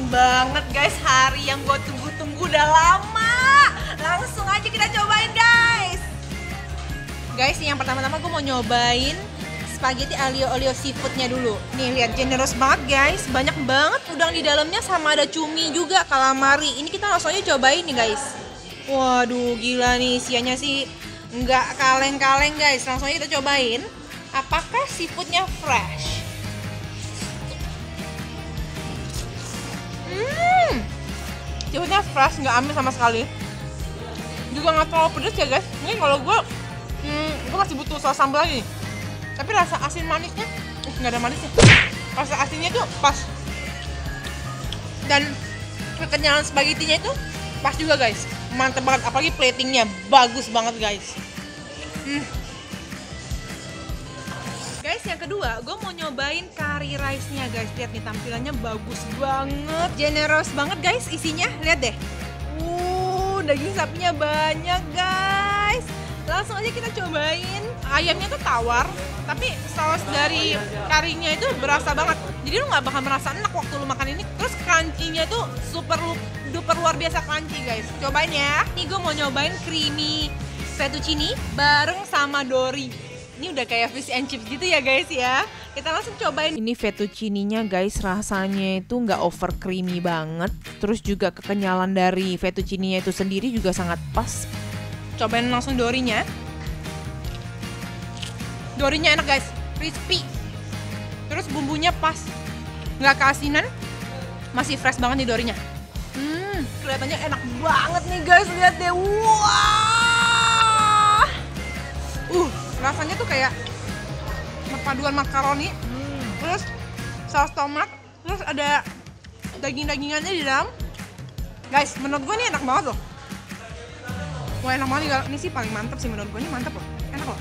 banget guys, hari yang gue tunggu-tunggu udah lama. Langsung aja kita cobain guys. Guys, yang pertama-tama gue mau nyobain spaghetti aglio olio seafoodnya dulu. Nih lihat, generous banget guys, banyak banget udang di dalamnya sama ada cumi juga, calamari. Ini kita langsung aja cobain nih guys. Waduh, gila nih isiannya sih nggak kaleng-kaleng guys. Langsung aja kita cobain. Apakah seafoodnya fresh? Seafoodnya fresh, nggak amis sama sekali. Juga nggak terlalu pedes ya guys. Ini kalau gue masih butuh saus sambal lagi. Tapi rasa asin manisnya nggak ada manisnya. Rasa asinnya tuh pas. Dan kekenyalan spagettinya itu pas juga guys. Mantep banget, apalagi platingnya bagus banget guys. Guys, yang kedua, gue mau nyobain curry rice-nya guys. Lihat nih, tampilannya bagus banget, generous banget guys isinya. Lihat deh, daging sapinya banyak guys. Langsung aja kita cobain. Ayamnya tuh tawar, tapi saus dari karinya itu berasa banget. Jadi lu nggak bakal merasa enak waktu lu makan ini. Terus crunchy-nya tuh super duper luar biasa crunchy guys. Cobain ya. Nih gue mau nyobain creamy fettuccine bareng sama dory. Ini udah kayak fish and chips gitu ya guys ya. Kita langsung cobain. Ini fettuccine-nya guys, rasanya itu nggak over creamy banget. Terus juga kekenyalan dari fettuccine-nya itu sendiri juga sangat pas. Cobain langsung dorinya. Dorinya enak guys, crispy. Terus bumbunya pas, nggak keasinan, masih fresh banget nih dorinya. Kelihatannya enak banget nih guys, lihat deh. Wah, rasanya tuh kayak paduan makaroni, terus saus tomat, terus ada daging-dagingannya di dalam. Guys, menurut gue ini enak banget loh. Wah, enak banget nih, ini sih paling mantep sih menurut gue, ini mantep loh, enak loh.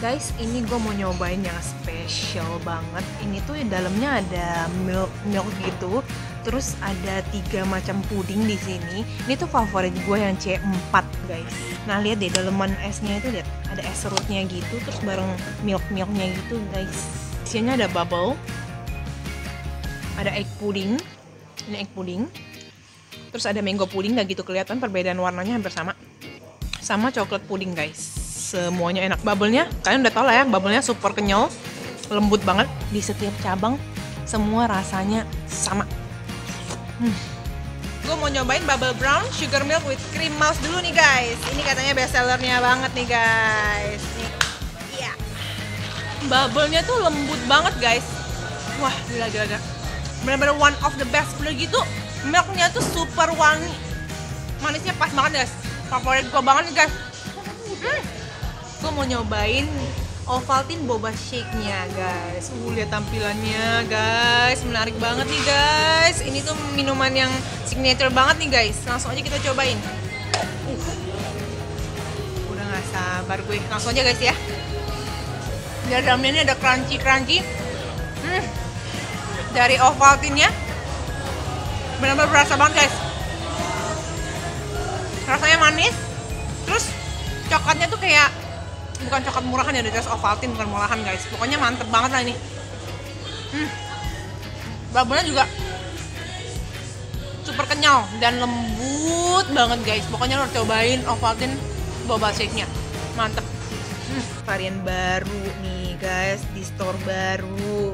Guys, ini gue mau nyobain yang spesial banget. Ini tuh di dalamnya ada milk gitu. Terus ada 3 macam puding di sini. Ini tuh favorit gue yang C4 guys. Nah lihat deh, daleman esnya itu lihat ada es serutnya gitu. Terus bareng milknya gitu guys. Isinya ada bubble, ada egg pudding. Ini egg pudding. Terus ada mango pudding, nggak gitu kelihatan, perbedaan warnanya hampir sama. Sama coklat pudding guys. Semuanya enak. Bubble-nya, kalian udah tau lah ya, bubble-nya super kenyal, lembut banget. Di setiap cabang, semua rasanya sama. Gue mau nyobain bubble brown sugar milk with cream mouse dulu nih guys. Ini katanya best sellernya banget nih guys. Nih, iya. Bubble-nya tuh lembut banget guys. Wah, gila. Bener-bener one of the best. Udah gitu, milknya tuh super wangi. Manisnya pas banget guys. Favorit gue banget nih guys. Gue mau nyobain Ovaltine boba shake-nya guys. Lihat tampilannya guys, menarik banget nih guys. Ini tuh minuman yang signature banget nih guys. Langsung aja kita cobain. Udah gak sabar gue. Langsung aja guys ya. Di dalamnya ini ada crunchy. Dari Ovaltine-nya benar-benar berasa banget guys. Rasanya manis. Terus coklatnya tuh kayak bukan coklat murahan ya, dari Ovaltine, bukan murahan guys. Pokoknya mantep banget lah ini. Bubble-nya juga super kenyal dan lembut banget guys. Pokoknya lo cobain Ovaltine boba shake-nya. Mantep. Varian baru nih guys, di store baru.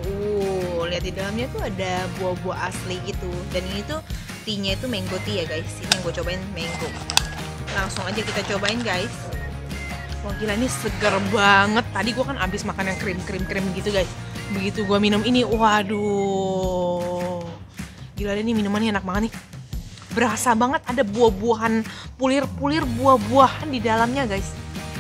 Lihat di dalamnya tuh ada buah-buah asli gitu. Dan ini tuh tea-nya itu mango tea ya guys. Ini yang gue cobain mango. Langsung aja kita cobain guys. Wah gila, ini seger banget. Tadi gue kan abis makan yang krim gitu guys. Begitu gue minum ini, waduh, gila deh, ini minumannya enak banget nih. Berasa banget ada buah-buahan, pulir-pulir buah-buahan di dalamnya guys.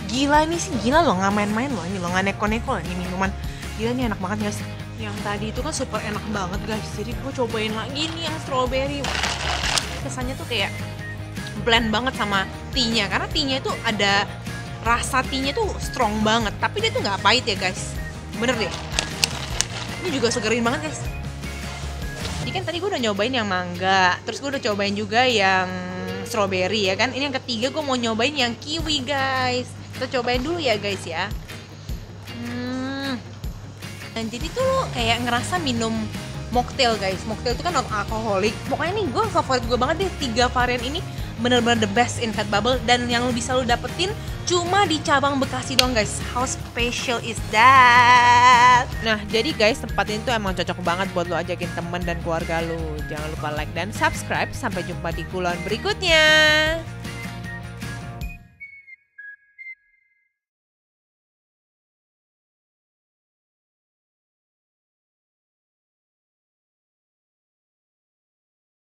Gila, ini sih gila loh, nggak main-main loh. Ini loh, nggak neko-neko loh ini minuman. Gila, ini enak banget guys. Yang tadi itu kan super enak banget guys. Jadi gue cobain lagi nih yang strawberry. Kesannya tuh kayak blend banget sama tea-nya. Karena tea-nya itu ada rasa tea-nya tuh strong banget, tapi dia tuh nggak pahit ya guys. Bener deh. Ini juga segerin banget guys. Jadi kan tadi gue udah nyobain yang mangga, terus gue udah cobain juga yang strawberry ya kan. Ini yang ketiga gue mau nyobain yang kiwi guys. Kita cobain dulu ya guys ya. Dan jadi tuh lo kayak ngerasa minum mocktail guys. Mocktail itu kan non alkoholik. Pokoknya nih gue favorit gue banget deh 3 varian ini, bener-bener the best in Fat Bubble, dan yang lu bisa lu dapetin cuma di cabang Bekasi doang guys. How special is that? Nah jadi guys, tempat ini tuh emang cocok banget buat lu ajakin temen dan keluarga lu. Jangan lupa like dan subscribe. Sampai jumpa di kulon berikutnya.